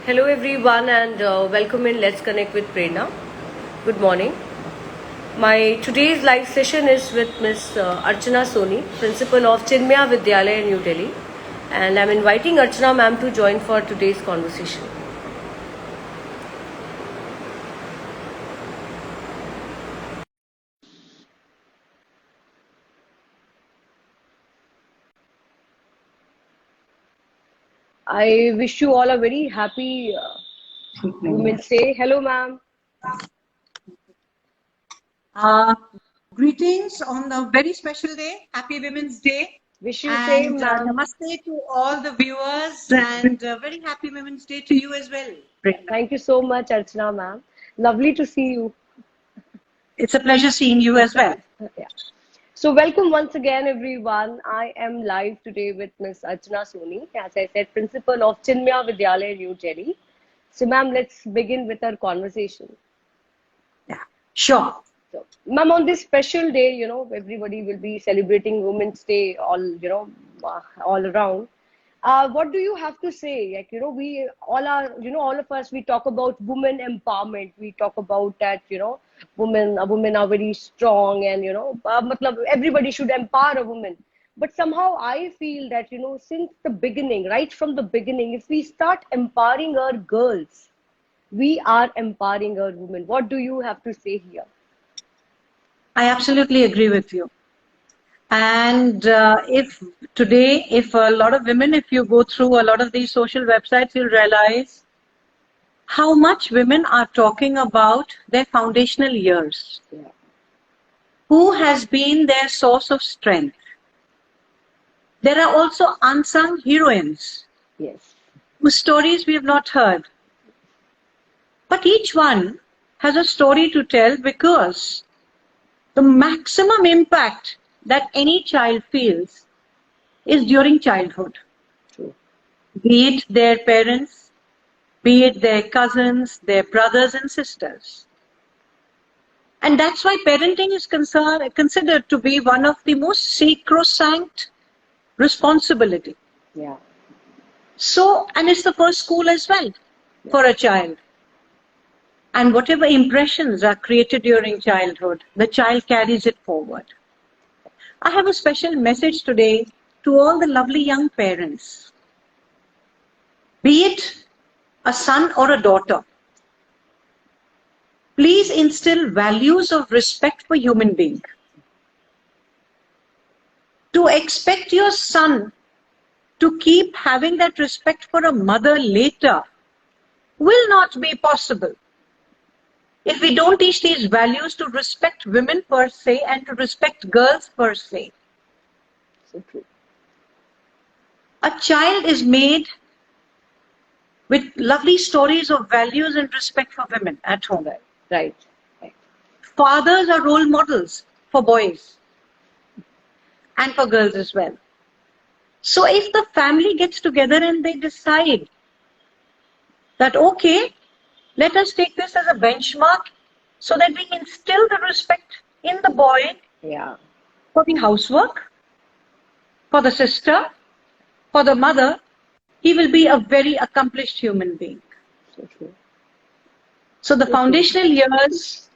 Hello everyone and welcome in Let's Connect with Prerna. Good morning. My today's live session is with Miss Archana Soni, Principal of Chinmaya Vidyalya in New Delhi, and I'm inviting Archana ma'am to join for today's conversation. I wish you all a very happy Women's Day. Hello ma'am. Uh, Greetings on a very special day. Happy Women's Day. Wish you And same ma'am. namaste to all the viewers and very happy Women's Day to you as well. Thank you so much Archana ma'am. Lovely to see you. It's a pleasure seeing you as well. Yeah. So welcome once again everyone. I am live today with Miss Archana Soni, as I said, Principal of Chinmaya Vidyalaya, New Delhi. So ma'am, let's begin with our conversation. Yeah, sure. So, ma'am, on this special day, everybody will be celebrating Women's Day all around. What do you have to say? Like, we all are, all of us, we talk about women empowerment. We talk about that, women are very strong and, everybody should empower a woman. But somehow I feel that, since the beginning, right from the beginning, if we start empowering our girls, we are empowering our women. What do you have to say here? I absolutely agree with you. And if a lot of women, if you go through a lot of these social websites, you'll realize how much women are talking about their foundational years. Yeah. Who has been their source of strength? There are also unsung heroines. Yes. Whose stories we have not heard. But each one has a story to tell because the maximum impact that any child feels is during childhood. True. Be it their parents, be it their cousins, their brothers and sisters. And that's why parenting is considered to be one of the most sacrosanct responsibility. Yeah. So, and it's the first school as well for a child. And whatever impressions are created during childhood, the child carries it forward. I have a special message today to all the lovely young parents. Be it a son or a daughter, please instill values of respect for human beings. To expect your son to keep having that respect for a mother later will not be possible if we don't teach these values to respect women per se and to respect girls per se. So true. A child is made with lovely stories of values and respect for women at home. Right. Fathers are role models for boys and for girls as well. So if the family gets together and they decide that, okay, let us take this as a benchmark so that we instill the respect in the boy for the housework, for the sister, for the mother, he will be a very accomplished human being. So true. So the foundational years,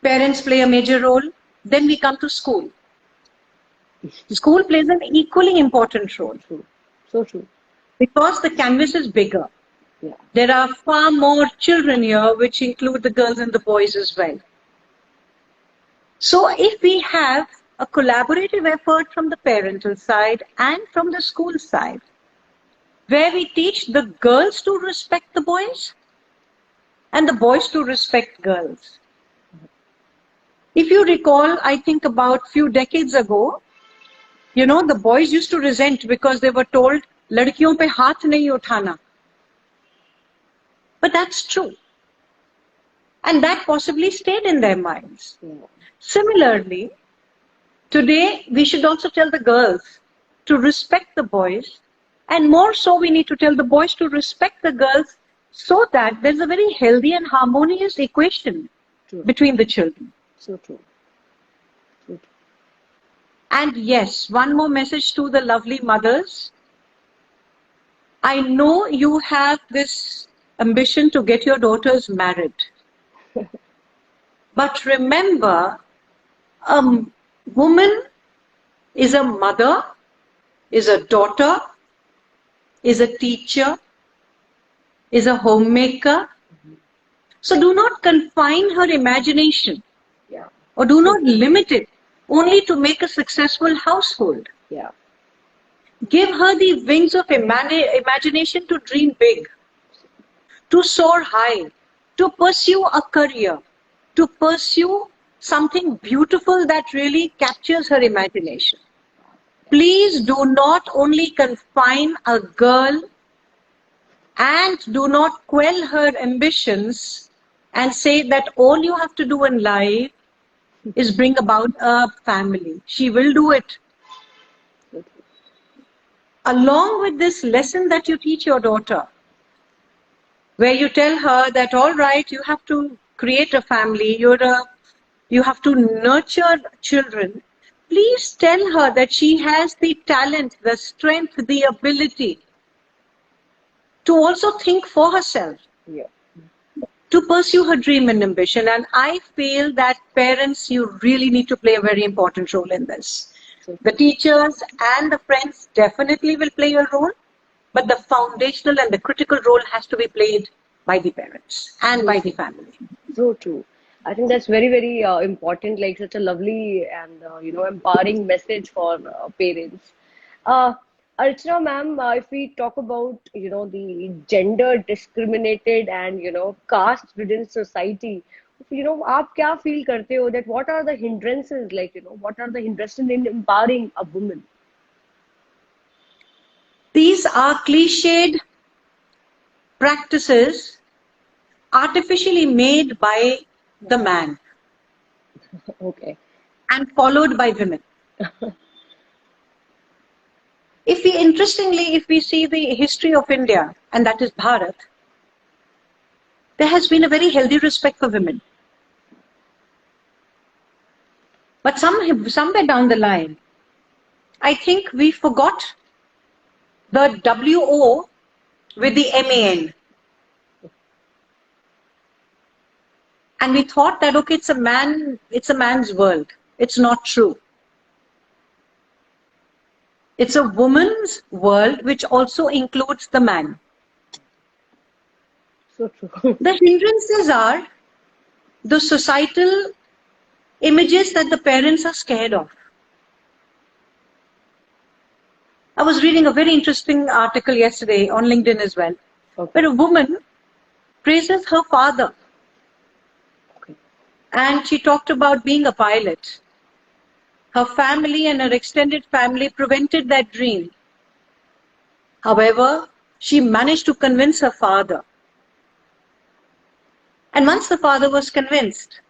parents play a major role. Then we come to school. School plays an equally important role. True. So true. Because the canvas is bigger. Yeah. There are far more children here, which include the girls and the boys as well. So if we have a collaborative effort from the parental side and from the school side, where we teach the girls to respect the boys and the boys to respect girls. If you recall, I think about few decades ago, the boys used to resent because they were told, "Ladkiyon pe haath nahi uthana." But that's true. And that possibly stayed in their minds. Yeah. Similarly, today we should also tell the girls to respect the boys, and more so we need to tell the boys to respect the girls so that there's a very healthy and harmonious equation between the children. So true. So true. And yes, one more message to the lovely mothers. I know you have this ambition to get your daughters married. But remember, a woman is a mother, is a daughter, is a teacher, is a homemaker. So do not confine her imagination, Yeah. or do not limit it only to make a successful household. Yeah. Give her the wings of imagination to dream big, to soar high, to pursue a career, to pursue something beautiful that really captures her imagination. Please do not only confine a girl and do not quell her ambitions and say that all you have to do in life is bring about a family. She will do it. Along with this lesson that you teach your daughter, where you tell her that, all right, you have to create a family, you have to nurture children. Please tell her that she has the talent, the strength, the ability to also think for herself, Yeah. to pursue her dream and ambition. And I feel that parents, you really need to play a very important role in this. The teachers and the friends definitely will play a role, but the foundational and the critical role has to be played by the parents and by the family. So true. I think that's very, very important. Like such a lovely and empowering message for parents. Uh, Archana ma'am, if we talk about the gender discriminated and caste-ridden society, आप क्या feel करते हो that what are the hindrances, like what are the hindrances in empowering a woman? These are cliched practices artificially made by the man Okay. and followed by women. If we see the history of India, and that is Bharat, there has been a very healthy respect for women. But somewhere down the line, I think we forgot the WO with the MAN. And we thought that, okay, it's a man's world. It's not true. It's a woman's world, which also includes the man. So true. The hindrances are the societal images that the parents are scared of. I was reading a very interesting article yesterday on LinkedIn as well, where a woman praises her father. And she talked about being a pilot. Her family and her extended family prevented that dream. However, she managed to convince her father. And once the father was convinced,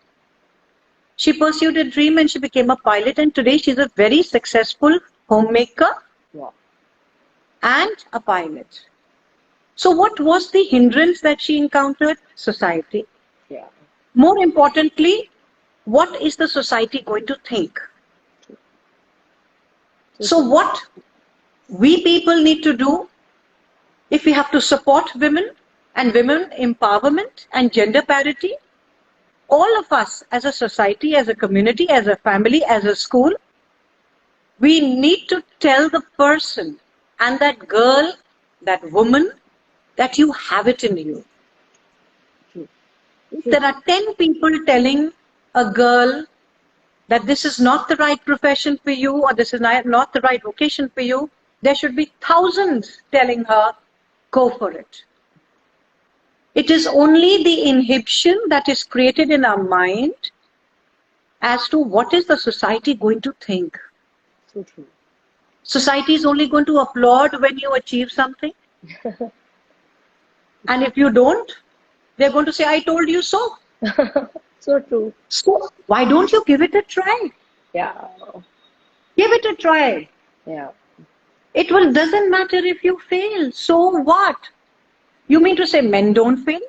she pursued a dream and she became a pilot. And today she's a very successful homemaker and a pilot. So what was the hindrance that she encountered? Society. Yeah. More importantly, what is the society going to think? So what we people need to do, if we have to support women and women empowerment and gender parity, all of us as a society, as a community, as a family, as a school, we need to tell the person and that girl, that woman, that you have it in you. If there are 10 people telling a girl that this is not the right profession for you or this is not the right vocation for you, there should be thousands telling her, go for it. It is only the inhibition that is created in our mind as to what is the society going to think. So true. Society is only going to applaud when you achieve something. And if you don't, they're going to say, I told you so. So true. So why don't you give it a try? Yeah. Give it a try. Yeah. It doesn't matter if you fail. So what? You mean to say men don't fail?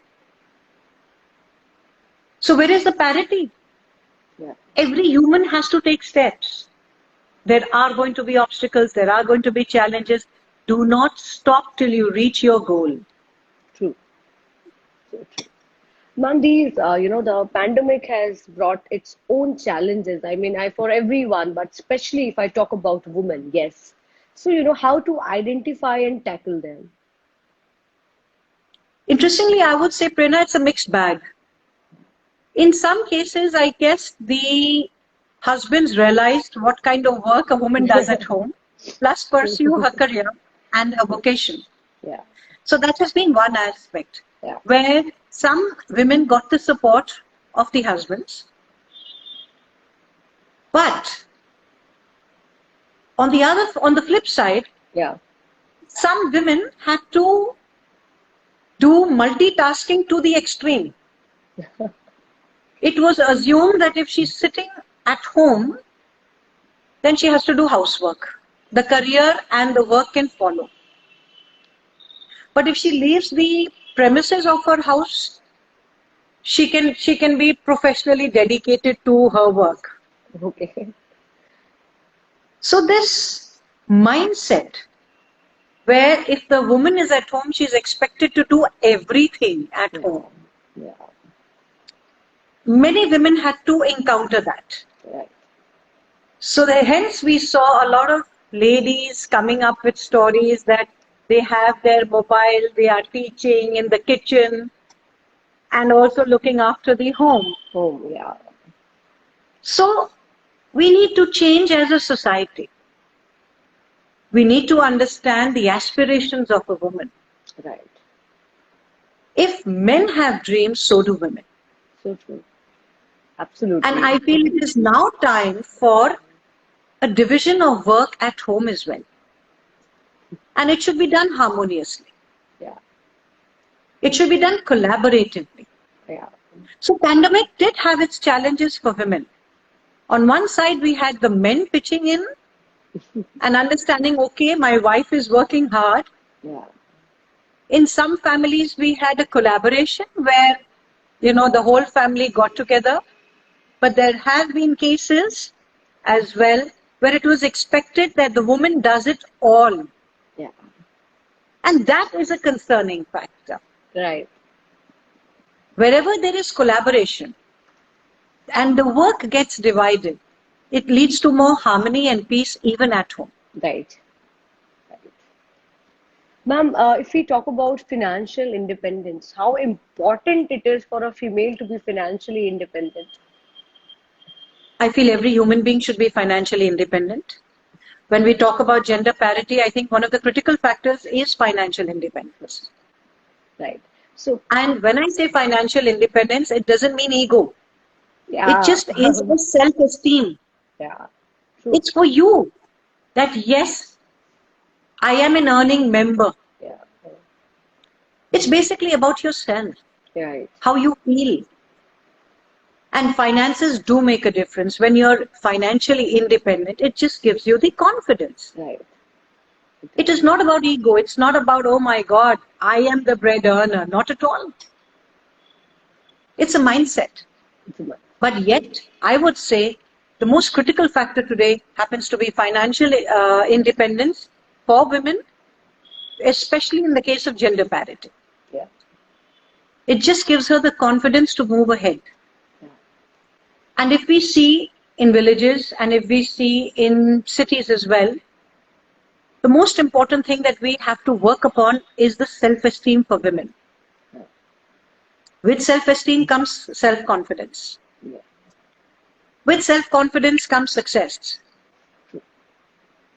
So where is the parity? Yeah. Every human has to take steps. There are going to be obstacles. There are going to be challenges. Do not stop till you reach your goal. True. So true. Ma'am, the pandemic has brought its own challenges. I mean, for everyone, but especially if I talk about women, yes. So, how to identify and tackle them. Interestingly, I would say, Prerna, it's a mixed bag. In some cases, I guess the husbands realized what kind of work a woman does at home, plus pursue her career and her vocation. Yeah, So that has been one aspect yeah, where some women got the support of the husbands. But on the flip side, yeah. some women had to do multitasking to the extreme. It was assumed that if she's sitting at home, then she has to do housework. The career and the work can follow. But if she leaves the premises of her house, she can be professionally dedicated to her work. Okay. So this mindset where if the woman is at home, she's expected to do everything at home. Yeah, Many women had to encounter that. right. So hence we saw a lot of ladies coming up with stories that they have their mobile, they are teaching in the kitchen and also looking after the home. Home, yeah, So we need to change as a society. We need to understand the aspirations of a woman. right. If men have dreams, so do women. So true. Absolutely. And I feel it is now time for a division of work at home as well. And it should be done harmoniously. Yeah, It should be done collaboratively. yeah, So pandemic did have its challenges for women. On one side, we had the men pitching in and understanding, okay, my wife is working hard. yeah, In some families, we had a collaboration where, the whole family got together. But there have been cases as well where it was expected that the woman does it all. yeah, And that is a concerning factor. right, Wherever there is collaboration and the work gets divided, it leads to more harmony and peace even at home. right. Ma'am, if we talk about financial independence, how important it is for a female to be financially independent? I feel every human being should be financially independent. When we talk about gender parity, I think one of the critical factors is financial independence. Right. So, And when I say financial independence, it doesn't mean ego. yeah, It just is a self-esteem. yeah, true. It's for you that yes, I am an earning member. Yeah, It's basically about yourself, right, how you feel. And finances do make a difference. When you're financially independent, it just gives you the confidence. right. It is not about ego. It's not about, oh my God, I am the bread earner. Not at all. It's a mindset. But yet, I would say the most critical factor today happens to be financial independence for women, especially in the case of gender parity. Yeah, It just gives her the confidence to move ahead. yeah, And if we see in villages and if we see in cities as well, the most important thing that we have to work upon is the self-esteem for women. yeah, With self-esteem comes self-confidence. yeah. With self-confidence comes success.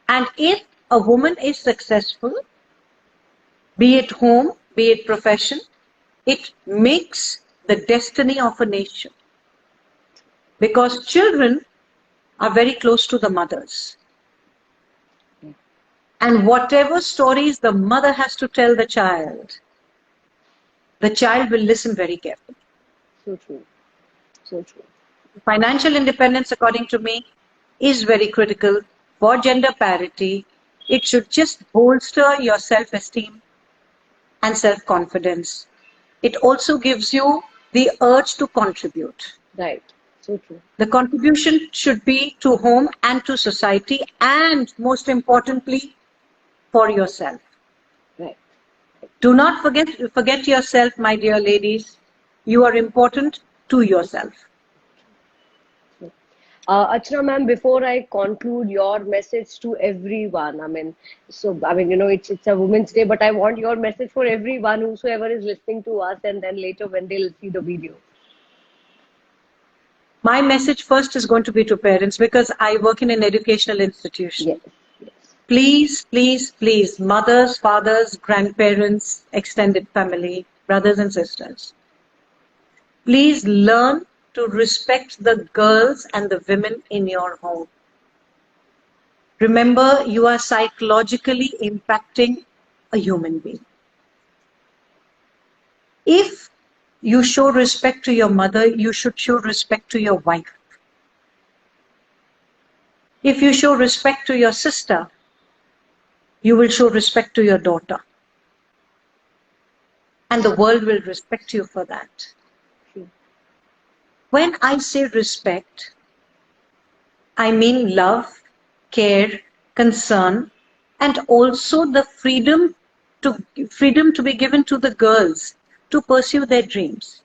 And if a woman is successful, be it home, be it profession, it makes the destiny of a nation. Because children are very close to the mothers. And whatever stories the mother has to tell the child will listen very carefully. So true. So true. Financial independence, according to me, is very critical for gender parity. It should just bolster your self-esteem and self-confidence. It also gives you the urge to contribute. Right. So true. The contribution should be to home and to society, and most importantly, for yourself. Right. Do not forget yourself, my dear ladies. You are important to yourself. Archana ma'am, before I conclude, your message to everyone. It's a Women's Day, but I want your message for everyone, whosoever is listening to us, and then later when they'll see the video. My message first is going to be to parents, because I work in an educational institution. Yes, yes. Please, please, please, mothers, fathers, grandparents, extended family, brothers and sisters, please learn to respect the girls and the women in your home. Remember, you are psychologically impacting a human being. If you show respect to your mother, you should show respect to your wife. If you show respect to your sister, you will show respect to your daughter. And the world will respect you for that. When I say respect, I mean love, care, concern, and also the freedom to be given to the girls to pursue their dreams.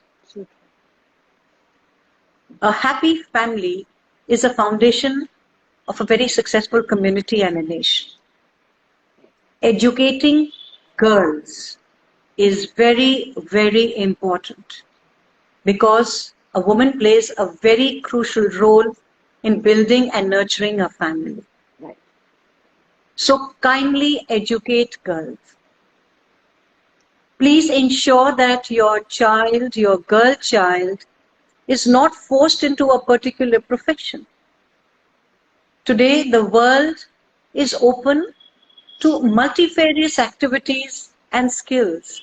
A happy family is a foundation of a very successful community and a nation. Educating girls is very, very important, because a woman plays a very crucial role in building and nurturing a family. Right. So kindly educate girls. Please ensure that your child, your girl child, is not forced into a particular profession. Today, the world is open to multifarious activities and skills.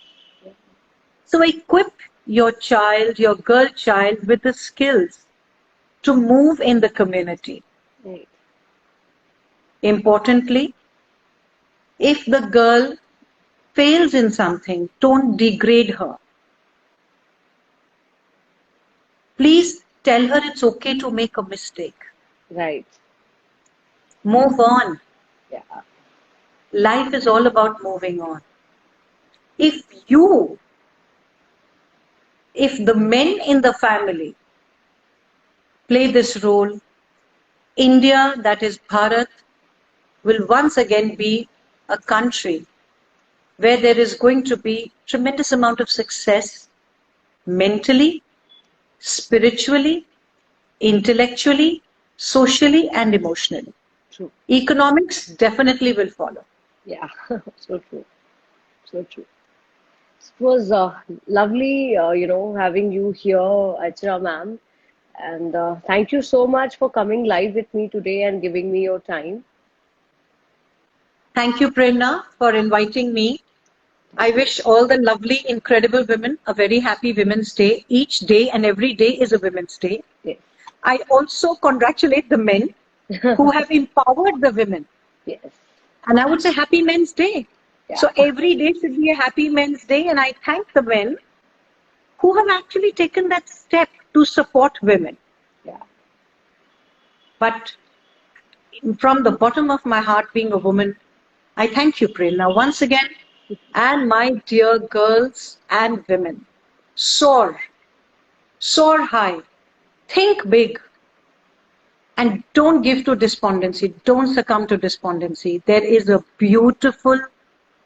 So equip your child, your girl child, with the skills to move in the community. Right. Importantly, if the girl fails in something, don't degrade her. Please tell her it's okay to make a mistake. Right. Move on. Yeah. Life is all about moving on. If the men in the family play this role, India, that is Bharat, will once again be a country where there is going to be tremendous amount of success mentally, spiritually, intellectually, socially, and emotionally. True. Economics definitely will follow. Yeah. So true. So true. It was lovely, having you here, Archana ma'am. And thank you so much for coming live with me today and giving me your time. Thank you, Prerna, for inviting me. I wish all the lovely, incredible women a very happy Women's Day. Each day and every day is a Women's Day. Yes. I also congratulate the men who have empowered the women. Yes. And I would say Happy Men's Day. Yeah. So every day should be a Happy Men's Day. And I thank the men who have actually taken that step to support women. Yeah. But from the bottom of my heart, being a woman, I thank you, Prerna, once again. And my dear girls and women, soar high, think big, and don't give to despondency. Don't succumb to despondency. There is a beautiful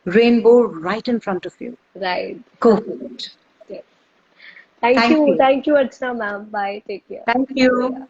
rainbow right in front of you. Right. Go for it. Yes. Thank you. Thank you, Archana ma'am. Bye. Take care. Thank you. Yeah.